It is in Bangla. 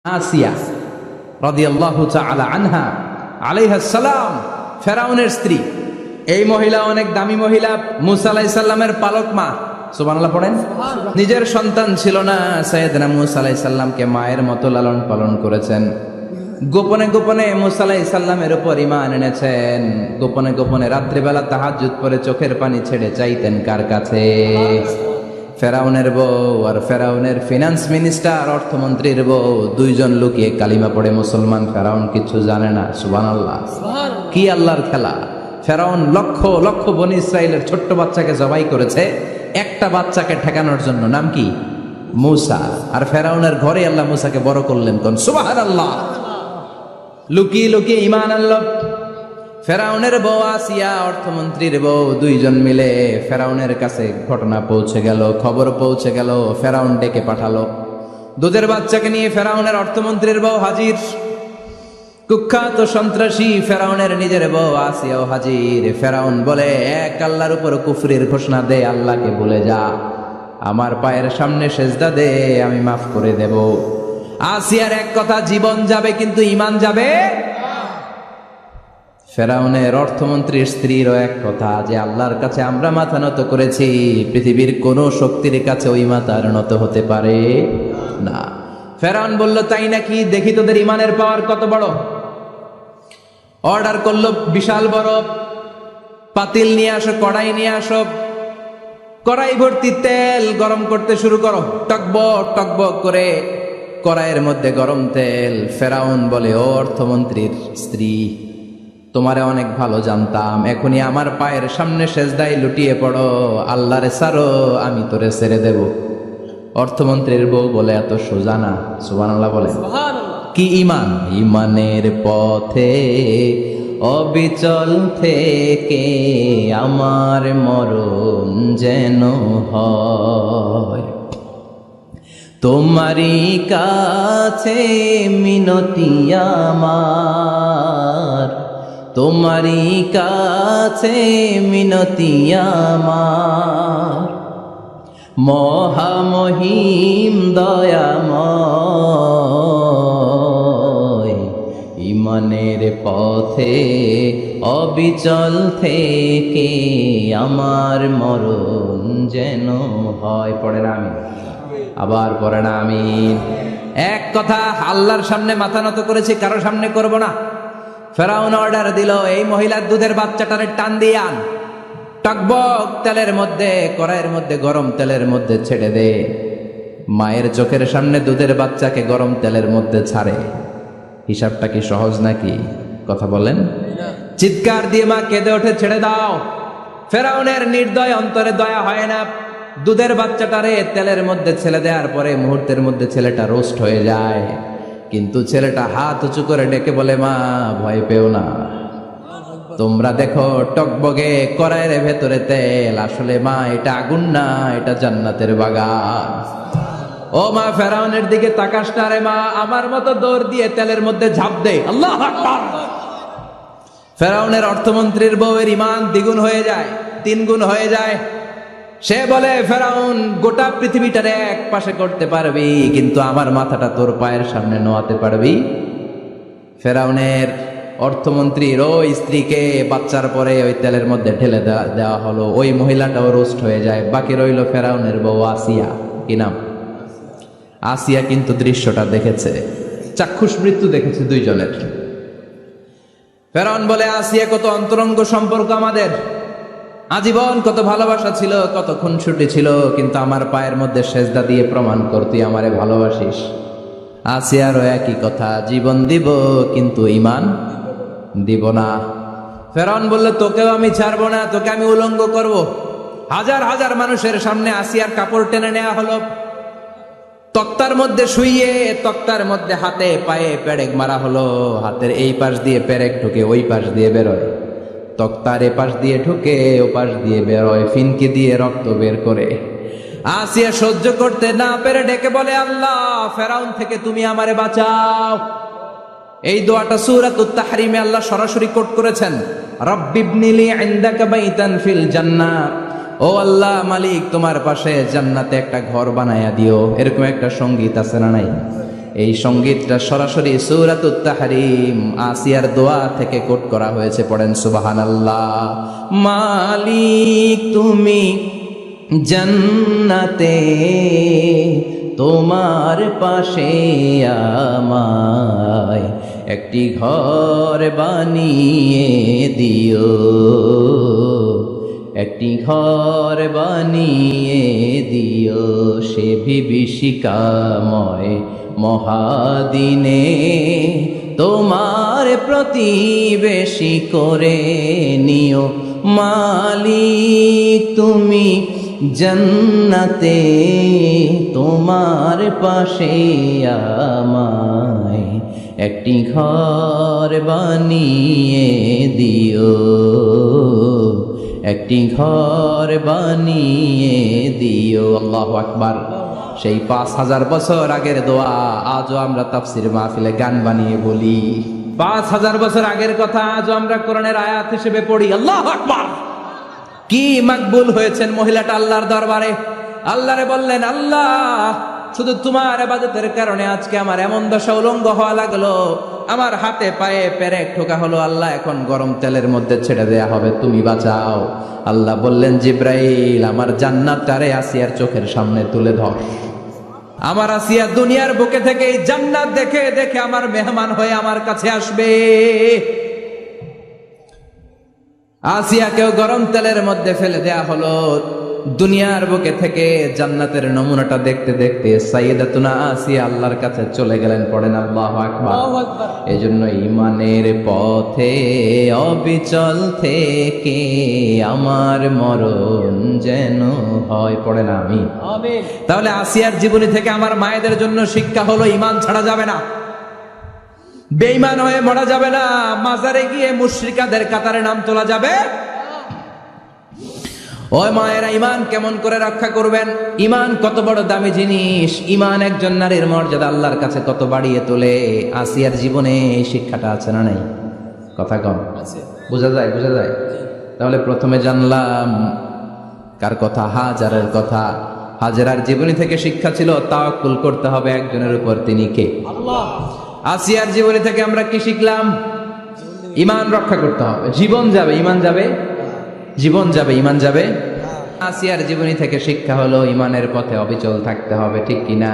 আসিয়া রাদিয়াল্লাহু তাআলা আনহা আলাইহাস সালাম, ফেরাউনের স্ত্রী। এই মহিলা অনেক দামি মহিলা, মুসা আলাইহিস সালামের পালক মা। সুবহানাল্লাহ পড়েন। নিজের সন্তান ছিল না, সাইয়েদনা মুসা আলাইহিস সালামকে মায়ের মতো লালন পালন করেছেন। গোপনে গোপনে মুসা আলাইহিস সালামের উপর ঈমান এনেছেন। গোপনে গোপনে রাত্রিবেলা তাহাজ্জুদ পড়ে চোখের পানি ছেড়ে চাইতেন কার কাছে? ফেরাউনের বউ আর ফেরাউনের ফিনান্স মিনিস্টার, অর্থমন্ত্রীর বউ, দুইজন লুকিয়ে কালিমা পড়ে মুসলমান। ফেরাউন কিছু জানে না। সুবহানাল্লাহ। কি আল্লাহর খেলা! ফেরাউন লক্ষ লক্ষ বনী ইসরাইলের ছোট্ট বাচ্চাকে জবাই করেছে একটা বাচ্চাকে ঠেকানোর জন্য। নাম কি? মুসা। আর ফেরাউনের ঘরে আল্লাহ মুসাকে বড় করলেন। কোন সুবহানাল্লাহ! লুকিয়ে লুকিয়ে ঈমান আনলো। ফেরাউনের বউ আসিয়া, অর্থমন্ত্রীর বউ, দুইজন মিলে ফেরাউনের কাছে ঘটনা পৌঁছে গেল, খবর পৌঁছে গেল। ফেরাউন ডেকে পাঠালো। দুধের বাচ্চাকে নিয়ে ফেরাউনের অর্থমন্ত্রীর বউ হাজির। কুখ্যাত সন্ত্রাসী ফেরাউনের নিজের বউ আসিয়াও হাজির। ফেরাউন বলে, এক আল্লাহর উপর কুফরির ঘোষণা দে, আল্লাহকে ভুলে যা, আমার পায়ের সামনে সেজদা দে, আমি মাফ করে দেব। আসিয়ার এক কথা, জীবন যাবে কিন্তু ঈমান যাবে। ফেরাউনের অর্থমন্ত্রীর স্ত্রীরও এক কথা, যে আল্লাহর কাছে আমরা মাথা নত করেছি, পৃথিবীর কোন শক্তির কাছে ওই মাথার নত হতে পারে না। ফেরাউন বলল, তাই নাকি? দেখি তোদের ঈমানের পাওয়ার কত বড়। অর্ডার করলো, বিশাল বড় পাতিল নিয়ে আসো, কড়াই নিয়ে আসো, কড়াই ভর্তি তেল গরম করতে শুরু করো। টকবক টকবক করে কড়াইয়ের মধ্যে গরম তেল। ফেরাউন বলে, ও অর্থমন্ত্রীর স্ত্রী, তোমারে অনেক ভালো জানতাম, এখনই আমার পায়ের সামনে সেজদায় লুটিয়ে পড়ো, আল্লাহরে ছাড়ো, আমি তোরে ছেড়ে দেব। অর্থমন্ত্রীর বউ বলে, এত সোজা না। সুবহানাল্লাহ বলে। কি ঈমান? ঈমানের পথে অবিচল থেকে আমার মরণ যেন হয়, তোমারই কাছে মিনতি আমার, তোমারই কাছে মিনতি আমার, মহামহিম দয়াময়, ঈমানের পথে অবিচল থেকে আমার মরণ যেন হয়। পড়েন আমিন। আবার পড়েন আমিন। এক কথা, আল্লাহর সামনে মাথা নত করেছি, কারোর সামনে করব না। ফেরাউন অর্ডার দিল, এই মহিলার দুধের বাচ্চাটারে টান দিয়ে আন, টকবক তেলের মধ্যে, কড়াইয়ের মধ্যে গরম তেলের মধ্যে ছেড়ে দে। মায়ের চোখের সামনে দুধের বাচ্চাকে গরম তেলের মধ্যে ছাড়ে। হিসাবটা কি সহজ নাকি? কথা বলেন। চিৎকার দিয়ে মা কেঁদে ওঠে, ছেড়ে দাও। ফেরাউনের নির্দয় অন্তরে দয়া হয় না। দুধের বাচ্চাটারে তেলের মধ্যে ছেড়ে দেওয়ার পরে মুহূর্তের মধ্যে ছেলেটা রোস্ট হয়ে যায়। কিন্তু ছেলেটা হাত উঁচু করে ডেকে বলে, মা ভয় পেও না, তোমরা দেখো টকবগে কড়াইয়ের ভেতরে তেল, আসলে মা এটা আগুন না, এটা জান্নাতের বাগান। ও মা, ফেরাউনের দিকে তাকাস না রে মা, আমার মতো দৌড় দিয়ে তেলের মধ্যে ঝাঁপ দে। আল্লাহু আকবার। ফেরাউনের অর্থমন্ত্রীর বউয়ের ঈমান দ্বিগুণ হয়ে যায়, 3 গুণ হয়ে যায়। সে বলে, ফেরাউন, গোটা পৃথিবীটারে এক পাশে করতে পারবি, কিন্তু আমার মাথাটা তোর পায়ের সামনে নোয়াতে পারবি? ফেরাউনের অর্থমন্ত্রীর ওই স্ত্রীকে বাচ্চার পরে ওই তেলের মধ্যে ঢেলে দেওয়া হলো। ওই মহিলাটাও রোস্ট হয়ে যায়। বাকি রইল ফেরাউনের বউ আসিয়া। কি নাম? আসিয়া কিন্তু দৃশ্যটা দেখেছে, চাক্ষুষ মৃত্যু দেখেছে দুইজনের। ফেরাউন বলে, আসিয়া, কত অন্তরঙ্গ সম্পর্ক আমাদের, আজীবন কত ভালোবাসা ছিল, কত খুনসুটি ছিল, কিন্তু আমার পায়ের মধ্যে সেজদা দিয়ে প্রমাণ কর তুই আমারে ভালোবাসিস। আসিয়ারও একই কথা, জীবন দিব কিন্তু ঈমান দিব না। ফেরাউন বলল, তোকেও আমি ছাড়বো না, তোকে আমি উলঙ্গ করব। হাজার হাজার মানুষের সামনে আসিয়ার কাপড় টেনে নেওয়া হলো, তক্তার মধ্যে শুইয়ে তক্তার মধ্যে হাতে পায়ে পেরেক মারা হলো। হাতের এই পাশ দিয়ে পেরেক ঢুকে ওই পাশ দিয়ে বেরোয়, তক্তার এ পাশ দিয়ে ঢুকে ও পাশ দিয়ে বেরোয়, ফিনকি দিয়ে রক্ত বের করে। আসিয়া সহ্য করতে না পেরে ডেকে বলে, আল্লাহ, ফেরাউন থেকে তুমি আমারে বাঁচাও। এই দোয়াটা সূরাতুত তাহরিমে আল্লাহ সরাসরি কোট করেছেন, রব্বিবনিলি ইনদাকা বাইতান ফিল জান্নাহ, ও আল্লাহ মালিক, তোমার পাশে জান্নাতে একটা ঘর বানায়া দিও। এরকম একটা সঙ্গীত আছে না নাই? এই সঙ্গীতটা সরাসরি সূরাতুত তাহরিম আসিয়ার দোয়া থেকে কোট করা হয়েছে, পড়েন সুবহানাল্লাহ। মালিক তুমি জান্নাতে, তোমার পাশে আমায় একটি ঘর বানিয়ে দিও, একটি ঘর বানিয়ে দিও, সে বিভীষিকাময় মহাদিনে তোমার প্রতিবেশী করে নিও। মালিক তুমি জান্নাতে, তোমার পাশে আমায় একটি ঘর বানিয়ে দিও, একটি ঘর বানিয়ে দিও। আল্লাহু আকবার। সেই ৫,০০০ বছর আগের দোয়া আজও আমরা তাফসীর মাহফিলে গান বানিয়ে বলি। ৫,০০০ বছর আগের কথা আজও আমরা কোরআনের আয়াত হিসেবে পড়ি। আল্লাহু আকবার। কি মকবুল হয়েছেন মহিলাটা আল্লাহর দরবারে। আল্লাহরে বললেন, আল্লাহ শুধু তোমার ইবাদতের কারণে আজকে আমার এমন দশা উলঙ্গ হওয়া লাগলো, আমার হাতে পায়ে পেরেক ঠোকা হলো, আল্লাহ এখন গরম তেলের মধ্যে ছেড়ে দেয়া হবে, তুমি বাঁচাও। আল্লাহ বললেন, জিব্রাইল আমার জান্নাতটারে আসিয়ার চোখের সামনে তুলে ধর। আমার আসিয়া দুনিয়ার বুকে থেকে এই জান্নাত দেখে দেখে আমার মেহমান হয়ে আমার কাছে আসবে। আসিয়াকেও গরম তেলের মধ্যে ফেলে দেয়া হলো। দুনিয়ার বুকে থেকে জান্নাতের নমুনাটা দেখতে দেখতে সাইয়েদাতুনা আসিয়া আল্লাহর কাছে চলে গেলেন। পড়েন আল্লাহু আকবার। এজন্য ঈমানের পথে অবিচল থেকে আমার মরণ যেন হয়। পড়েন আমিন। তাহলে আসিয়ার জীবনী থেকে আমার মায়েদের জন্য শিক্ষা হলো, ঈমান ছাড়া যাবে না, বেঈমান হয়ে মরা যাবে না, মাজারে গিয়ে মুশরিকাদের কাতারে নাম তোলা যাবে। ওই মায়েরা ঈমান কেমন করে রক্ষা করবেন? ঈমান কত বড় দামি জিনিস। ঈমান একজন নারীর মর্যাদা আল্লাহর কাছে কত বাড়িয়ে তোলে। আসিয়ার জীবনে এই শিক্ষাটা আছে না নাই? কথা কম আছে, বোঝা যায়, বোঝা যায়। তাহলে প্রথমে জানলাম কার কথা? হাজারের কথা। হাজারার জীবনী থেকে শিক্ষা ছিল তাওয়াক্কুল করতে হবে একজনের উপর, তিনি কে? আল্লাহ। আসিয়ার জীবনী থেকে আমরা কি শিখলাম? ঈমান রক্ষা করতে হবে। জীবন যাবে, ঈমান যাবে, জীবন যাবে, ঈমান যাবে। আসিয়ার জীবনী থেকে শিক্ষা হলো ঈমানের পথে অবিচল থাকতে হবে, ঠিক কিনা?